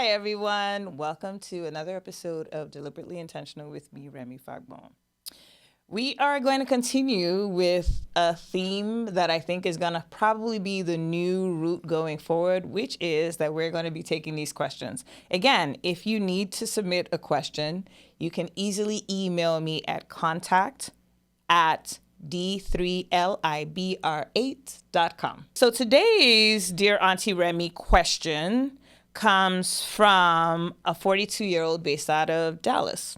Hi, everyone. Welcome to another episode of Deliberately Intentional with me, Remi Fagbon. We are going to continue with a theme that I think is going to probably be the new route going forward, which is that we're going to be taking these questions. Again, if you need to submit a question, you can easily email me at contact at d3libr8.com. So today's Dear Aunty Remi question comes from a 42-year-old based out of Dallas.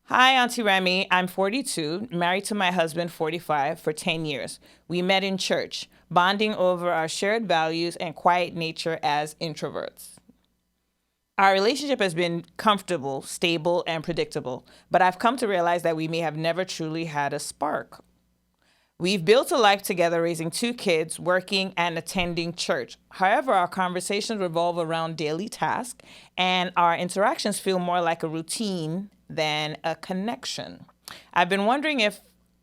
Hi, Auntie Remi. I'm 42, married to my husband, 45, for 10 years. We met in church, bonding over our shared values and quiet nature as introverts. Our relationship has been comfortable, stable, and predictable, but I've come to realize that we may have never truly had a spark. We've built a life together, raising 2 kids, working, and attending church. However, our conversations revolve around daily tasks, and our interactions feel more like a routine than a connection. I've been wondering if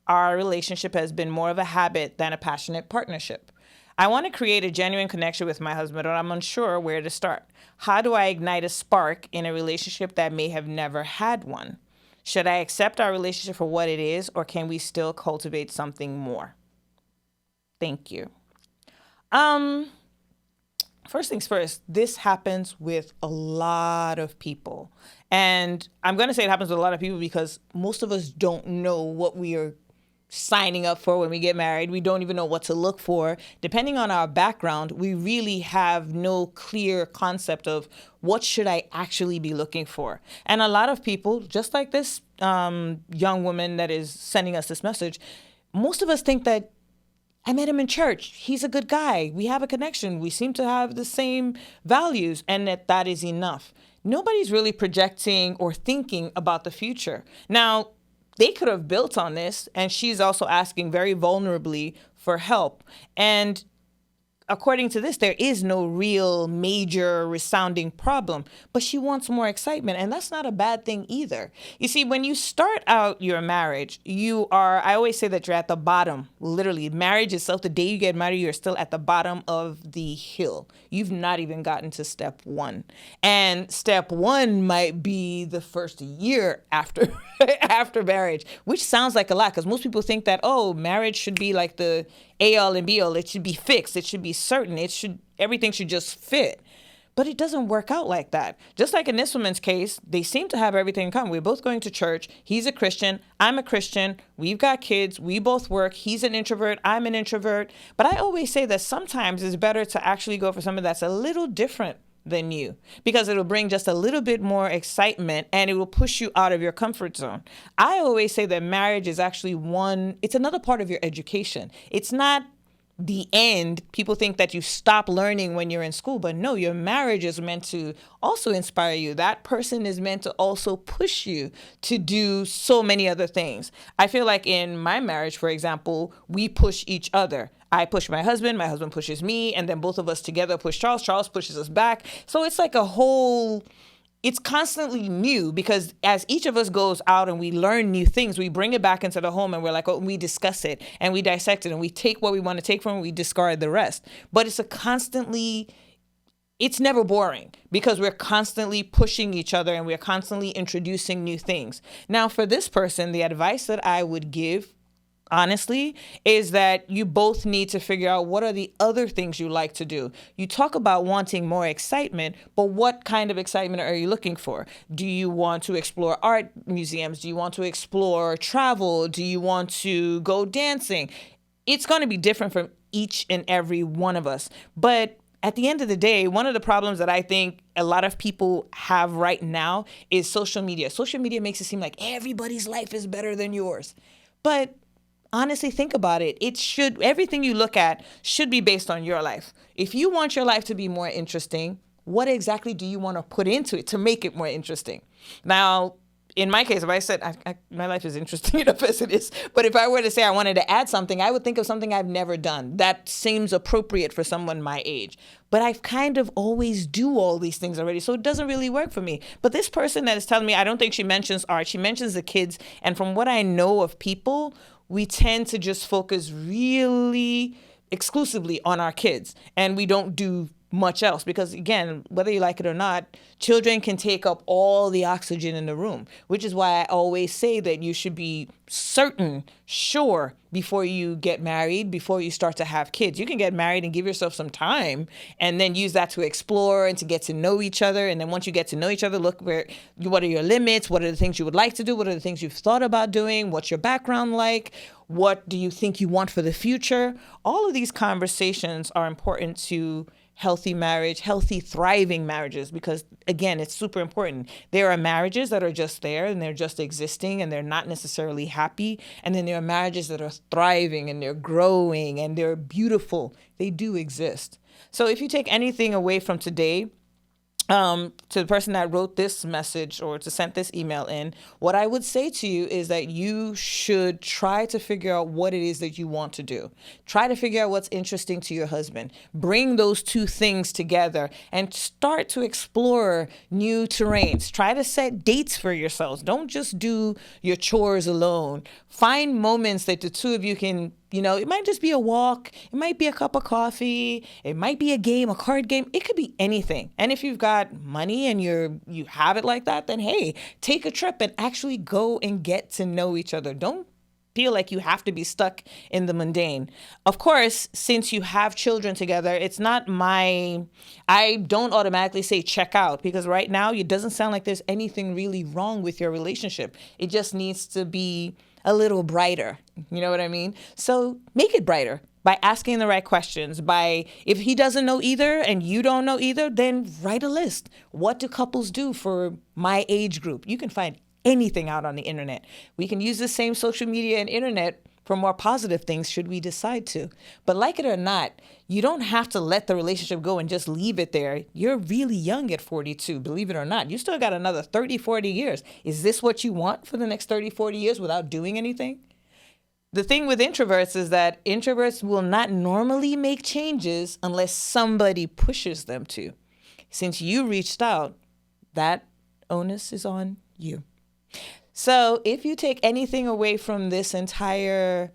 our relationship has been more of a habit than a passionate partnership. I want to create a genuine connection with my husband, but I'm unsure where to start. How do I ignite a spark in a relationship that may have never had one? Should I accept our relationship for what it is, or can we still cultivate something more? Thank you. First things first, this happens with a lot of people. And I'm going to say it happens with a lot of people because most of us don't know what we are signing up for when we get married. We don't even know what to look for. Depending on our background, we really have no clear concept of what should I actually be looking for. And a lot of people, just like this young woman that is sending us this message, most of us think that I met him in church. He's a good guy. We have a connection. We seem to have the same values, and that is enough. Nobody's really projecting or thinking about the future. Now, they could have built on this, and she's also asking very vulnerably for help. And according to this, there is no real major resounding problem, but she wants more excitement, and that's not a bad thing either. You see, when you start out your marriage, I always say that you're at the bottom, literally. Marriage itself, the day you get married, you're still at the bottom of the hill. You've not even gotten to step 1. And step 1 might be the first year after after marriage, which sounds like a lot because most people think that, marriage should be like the A-all and B-all. It should be fixed. It should be certain. Everything should just fit. But it doesn't work out like that. Just like in this woman's case, they seem to have everything in common. We're both going to church. He's a Christian. I'm a Christian. We've got kids. We both work. He's an introvert. I'm an introvert. But I always say that sometimes it's better to actually go for something that's a little different than you, because it'll bring just a little bit more excitement and it will push you out of your comfort zone. I always say that marriage is actually it's another part of your education. It's not the end. People think that you stop learning when you're in school, but no, your marriage is meant to also inspire you. That person is meant to also push you to do so many other things. I feel like in my marriage, for example, we push each other. I push my husband pushes me, and then both of us together push Charles pushes us back. So it's like it's constantly new, because as each of us goes out and we learn new things, we bring it back into the home and we're like, we discuss it and we dissect it and we take what we want to take from it, we discard the rest. But it's never boring because we're constantly pushing each other and we're constantly introducing new things. Now, for this person, the advice that I would give, honestly, is that you both need to figure out what are the other things you like to do. You talk about wanting more excitement, but what kind of excitement are you looking for? Do you want to explore art museums? Do you want to explore travel? Do you want to go dancing? It's going to be different from each and every one of us. But at the end of the day, one of the problems that I think a lot of people have right now is social media. Social media makes it seem like everybody's life is better than yours. But honestly, think about it. Everything you look at should be based on your life. If you want your life to be more interesting, what exactly do you want to put into it to make it more interesting? Now, in my case, if I said my life is interesting enough as it is, but if I were to say I wanted to add something, I would think of something I've never done. That seems appropriate for someone my age. But I've kind of always do all these things already, so it doesn't really work for me. But this person that is telling me, I don't think she mentions art, she mentions the kids. And from what I know of people, we tend to just focus really exclusively on our kids, and we don't do much else, because again, whether you like it or not, children can take up all the oxygen in the room, which is why I always say that you should be sure before you get married, before you start to have kids. You can get married and give yourself some time and then use that to explore and to get to know each other. And then once you get to know each other, look what are your limits? What are the things you would like to do? What are the things you've thought about doing? What's your background like? What do you think you want for the future? All of these conversations are important to healthy marriage, healthy, thriving marriages, because again, it's super important. There are marriages that are just there and they're just existing and they're not necessarily happy. And then there are marriages that are thriving and they're growing and they're beautiful. They do exist. So if you take anything away from today, to the person that wrote this message or to send this email in, what I would say to you is that you should try to figure out what it is that you want to do. Try to figure out what's interesting to your husband. Bring those two things together and start to explore new terrains. Try to set dates for yourselves. Don't just do your chores alone. Find moments that the two of you can, it might just be a walk. It might be a cup of coffee. It might be a game, a card game. It could be anything. And if you've got money and you have it like that, then hey, take a trip and actually go and get to know each other. Don't feel like you have to be stuck in the mundane. Of course, since you have children together, it's not I don't automatically say check out, because right now it doesn't sound like there's anything really wrong with your relationship. It just needs to be a little brighter. You know what I mean? So make it brighter by asking the right questions. If he doesn't know either and you don't know either, then write a list. What do couples do for my age group? You can find anything out on the internet. We can use the same social media and internet for more positive things should we decide to. But like it or not, you don't have to let the relationship go and just leave it there. You're really young at 42, believe it or not. You still got another 30, 40 years. Is this what you want for the next 30, 40 years without doing anything? The thing with introverts is that introverts will not normally make changes unless somebody pushes them to. Since you reached out, that onus is on you. So if you take anything away from this entire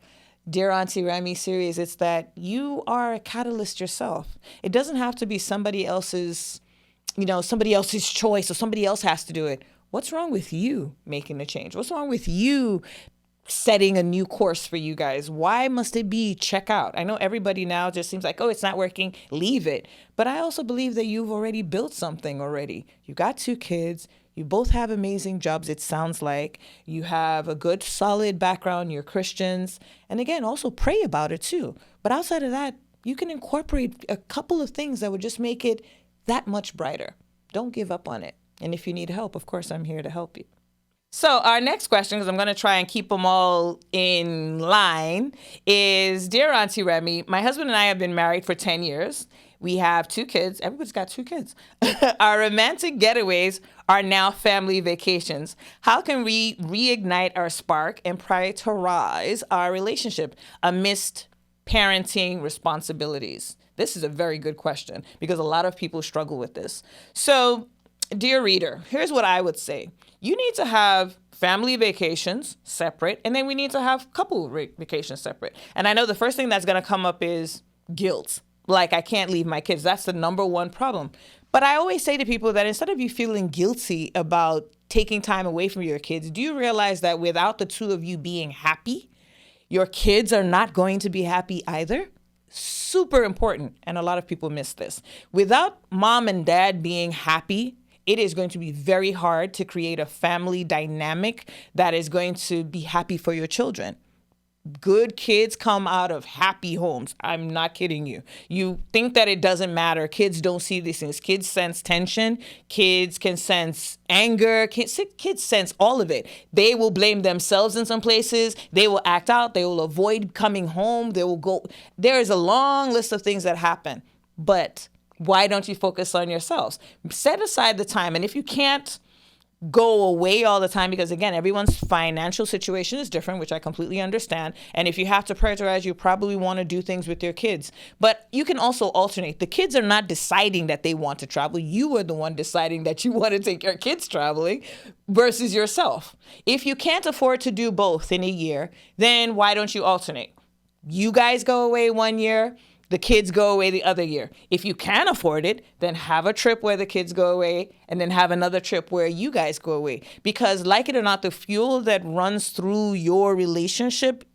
Dear Aunty Remi series, it's that you are a catalyst yourself. It doesn't have to be somebody else's choice or somebody else has to do it. What's wrong with you making the change? What's wrong with you setting a new course for you guys? Why must it be check out? I know everybody now just seems like, oh, it's not working, leave it. But I also believe that you've already built something already. You got 2 kids. You both have amazing jobs, it sounds like. You have a good, solid background. You're Christians. And again, also pray about it too. But outside of that, you can incorporate a couple of things that would just make it that much brighter. Don't give up on it. And if you need help, of course, I'm here to help you. So our next question, because I'm going to try and keep them all in line, is, Dear Aunty Remi, my husband and I have been married for 10 years. We have 2 kids. Everybody's got 2 kids. Our romantic getaways are now family vacations. How can we reignite our spark and prioritize our relationship amidst parenting responsibilities? This is a very good question because a lot of people struggle with this. So, dear reader, here's what I would say. You need to have family vacations separate, and then we need to have couple vacations separate. And I know the first thing that's going to come up is guilt. Like, I can't leave my kids. That's the number one problem. But I always say to people that instead of you feeling guilty about taking time away from your kids, do you realize that without the two of you being happy, your kids are not going to be happy either? Super important. And a lot of people miss this. Without mom and dad being happy, it is going to be very hard to create a family dynamic that is going to be happy for your children. Good kids come out of happy homes. I'm not kidding you. You think that it doesn't matter. Kids don't see these things. Kids sense tension. Kids can sense anger. Kids sense all of it. They will blame themselves in some places. They will act out. They will avoid coming home. They will go. There is a long list of things that happen. But why don't you focus on yourselves? Set aside the time. And if you can't go away all the time, because again, everyone's financial situation is different, which I completely understand. And if you have to prioritize, you probably want to do things with your kids. But you can also alternate. The kids are not deciding that they want to travel. You are the one deciding that you want to take your kids traveling versus yourself. If you can't afford to do both in a year, then why don't you alternate? You guys go away 1 year. the kids go away the other year. If you can afford it, then have a trip where the kids go away and then have another trip where you guys go away. Because like it or not, the fuel that runs through your relationship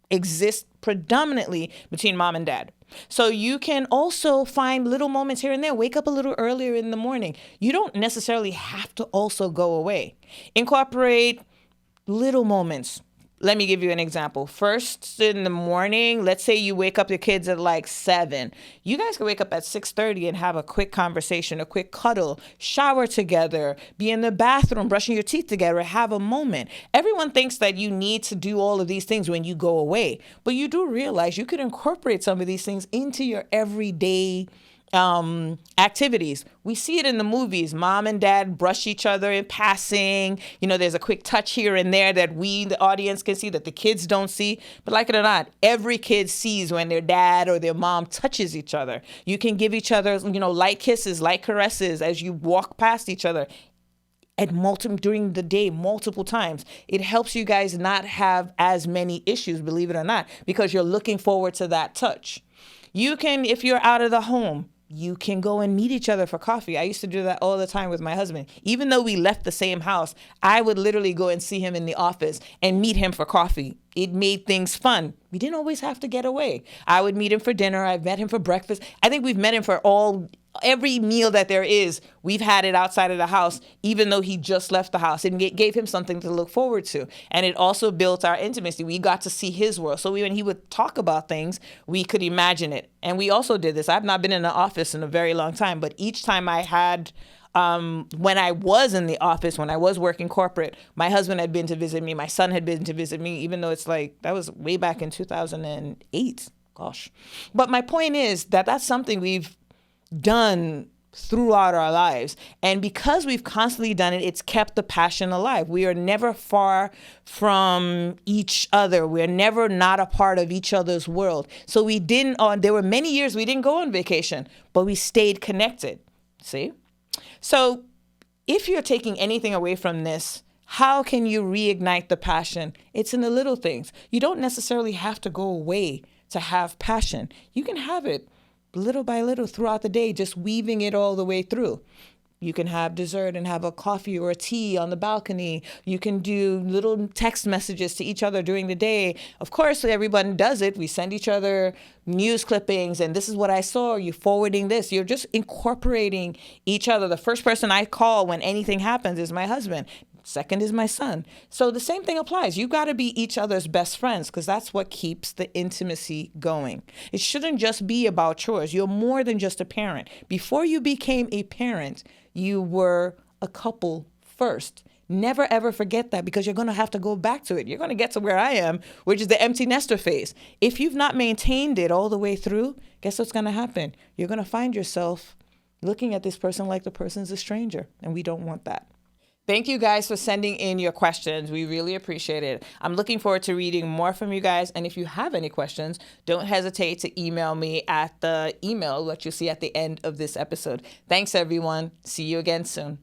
exists predominantly between mom and dad. So you can also find little moments here and there. Wake up a little earlier in the morning. You don't necessarily have to also go away. Incorporate little moments. Let me give you an example. First in the morning, let's say you wake up your kids at like 7. You guys can wake up at 6:30 and have a quick conversation, a quick cuddle, shower together, be in the bathroom, brushing your teeth together, have a moment. Everyone thinks that you need to do all of these things when you go away, but you do realize you could incorporate some of these things into your everyday activities. We see it in the movies. Mom and dad brush each other in passing. There's a quick touch here and there that we, the audience, can see that the kids don't see. But like it or not, every kid sees when their dad or their mom touches each other. You can give each other, light kisses, light caresses as you walk past each other during the day, multiple times. It helps you guys not have as many issues, believe it or not, because you're looking forward to that touch. You can, if you're out of the home, you can go and meet each other for coffee. I used to do that all the time with my husband. Even though we left the same house, I would literally go and see him in the office and meet him for coffee. It made things fun. We didn't always have to get away. I would meet him for dinner. I've met him for breakfast. I think we've met him for every meal that there is. We've had it outside of the house, even though he just left the house. It gave him something to look forward to. And it also built our intimacy. We got to see his world. So when he would talk about things, we could imagine it. And we also did this. I've not been in the office in a very long time, but each time I had when I was in the office, when I was working corporate, my husband had been to visit me. My son had been to visit me, even though it's like, that was way back in 2008. Gosh. But my point is that that's something we've done throughout our lives. And because we've constantly done it, it's kept the passion alive. We are never far from each other. We're never not a part of each other's world. So there were many years we didn't go on vacation, but we stayed connected. See? So if you're taking anything away from this, how can you reignite the passion? It's in the little things. You don't necessarily have to go away to have passion. You can have it little by little throughout the day, just weaving it all the way through. You can have dessert and have a coffee or a tea on the balcony. You can do little text messages to each other during the day. Of course, everyone does it. We send each other news clippings and this is what I saw. You're forwarding this. You're just incorporating each other. The first person I call when anything happens is my husband. Second is my son. So the same thing applies. You got to be each other's best friends because that's what keeps the intimacy going. It shouldn't just be about chores. You're more than just a parent. Before you became a parent, you were a couple first. Never, ever forget that because you're going to have to go back to it. You're going to get to where I am, which is the empty nester phase. If you've not maintained it all the way through, guess what's going to happen? You're going to find yourself looking at this person like the person's a stranger, and we don't want that. Thank you guys for sending in your questions. We really appreciate it. I'm looking forward to reading more from you guys. And if you have any questions, don't hesitate to email me at the email that you'll see at the end of this episode. Thanks, everyone. See you again soon.